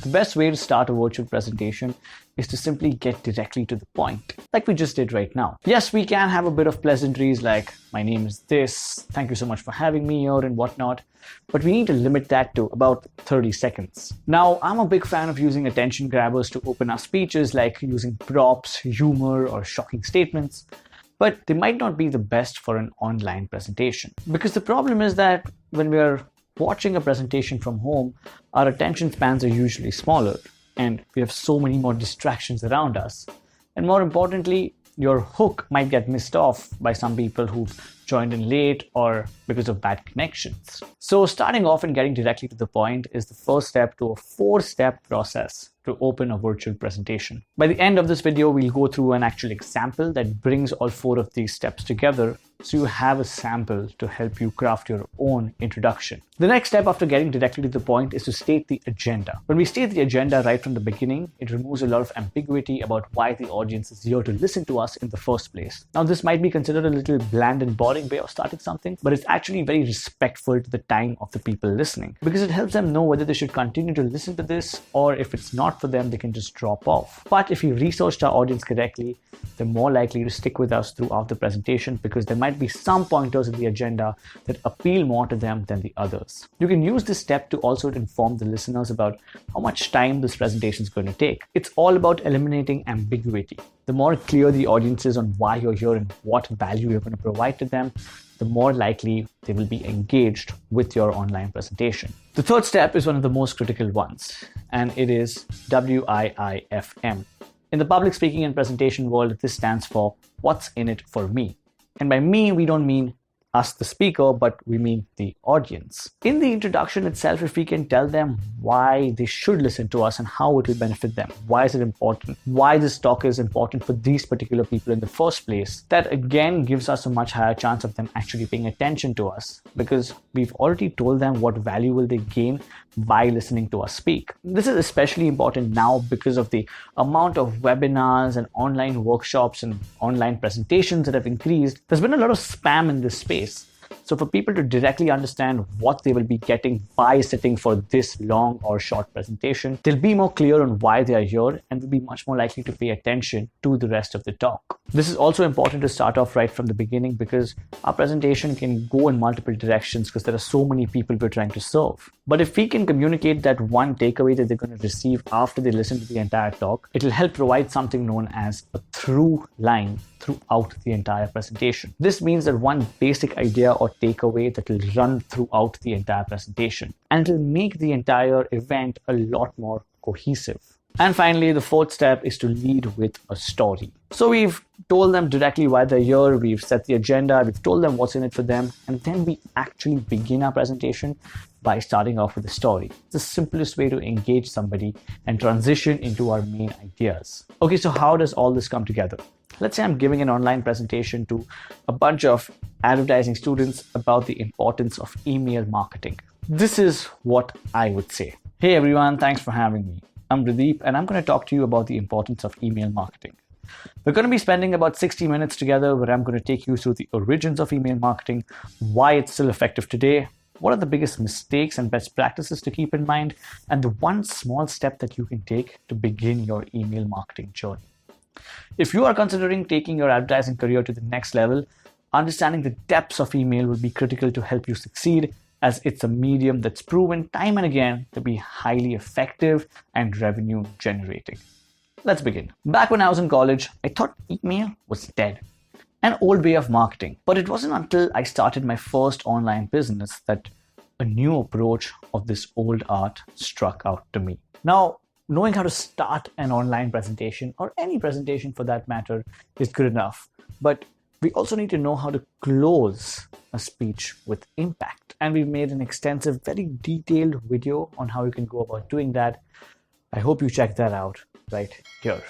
The best way to start a virtual presentation is to simply get directly to the point, like we just did right now. Yes, we can have a bit of pleasantries like, my name is this, thank you so much for having me here and whatnot, but we need to limit that to about 30 seconds. Now, I'm a big fan of using attention grabbers to open our speeches, like using props, humor, or shocking statements, but they might not be the best for an online presentation. Because the problem is that when we are watching a presentation from home, our attention spans are usually smaller and we have so many more distractions around us. And more importantly, your hook might get missed off by some people who've joined in late or because of bad connections. So starting off and getting directly to the point is the first step to a 4-step process to open a virtual presentation. By the end of this video, we'll go through an actual example that brings all 4 of these steps together, so you have a sample to help you craft your own introduction. The next step after getting directly to the point is to state the agenda. When we state the agenda right from the beginning, it removes a lot of ambiguity about why the audience is here to listen to us in the first place. Now, this might be considered a little bland and boring way of starting something, but it's actually very respectful to the time of the people listening, because it helps them know whether they should continue to listen to this, or if it's not for them, they can just drop off. But if we researched our audience correctly, they're more likely to stick with us throughout the presentation, because there might be some pointers in the agenda that appeal more to them than the others. You can use this step to also inform the listeners about how much time this presentation is going to take. It's all about eliminating ambiguity. The more clear the audience is on why you're here and what value you're going to provide to them, the more likely they will be engaged with your online presentation. The third step is one of the most critical ones, and it is WIIFM. In the public speaking and presentation world, this stands for what's in it for me. And by me, we don't mean us, the speaker, but we mean the audience. In the introduction itself, if we can tell them why they should listen to us and how it will benefit them, why is it important, why this talk is important for these particular people in the first place, that again gives us a much higher chance of them actually paying attention to us, because we've already told them what value will they gain by listening to us speak. This is especially important now because of the amount of webinars and online workshops and online presentations that have increased. There's been a lot of spam in this space. So for people to directly understand what they will be getting by sitting for this long or short presentation, they'll be more clear on why they are here and will be much more likely to pay attention to the rest of the talk. This is also important to start off right from the beginning, because our presentation can go in multiple directions because there are so many people we're trying to serve. But if we can communicate that one takeaway that they're going to receive after they listen to the entire talk, it will help provide something known as a through line throughout the entire presentation. This means that one basic idea or takeaway that will run throughout the entire presentation, and it will make the entire event a lot more cohesive. And finally, the fourth step is to lead with a story. So we've told them directly why they're here, we've set the agenda, we've told them what's in it for them, and then we actually begin our presentation by starting off with a story. It's the simplest way to engage somebody and transition into our main ideas. Okay, so how does all this come together? Let's say I'm giving an online presentation to a bunch of advertising students about the importance of email marketing. This is what I would say. Hey everyone, thanks for having me. I'm Pradeep, and I'm going to talk to you about the importance of email marketing. We're going to be spending about 60 minutes together, where I'm going to take you through the origins of email marketing, why it's still effective today, what are the biggest mistakes and best practices to keep in mind, and the one small step that you can take to begin your email marketing journey. If you are considering taking your advertising career to the next level, understanding the depths of email will be critical to help you succeed, as it's a medium that's proven time and again to be highly effective and revenue generating. Let's begin. Back when I was in college, I thought email was dead, an old way of marketing. But it wasn't until I started my first online business that a new approach of this old art struck out to me. Now, knowing how to start an online presentation, or any presentation for that matter, is good enough. But we also need to know how to close a speech with impact. And we've made an extensive, very detailed video on how you can go about doing that. I hope you check that out right here.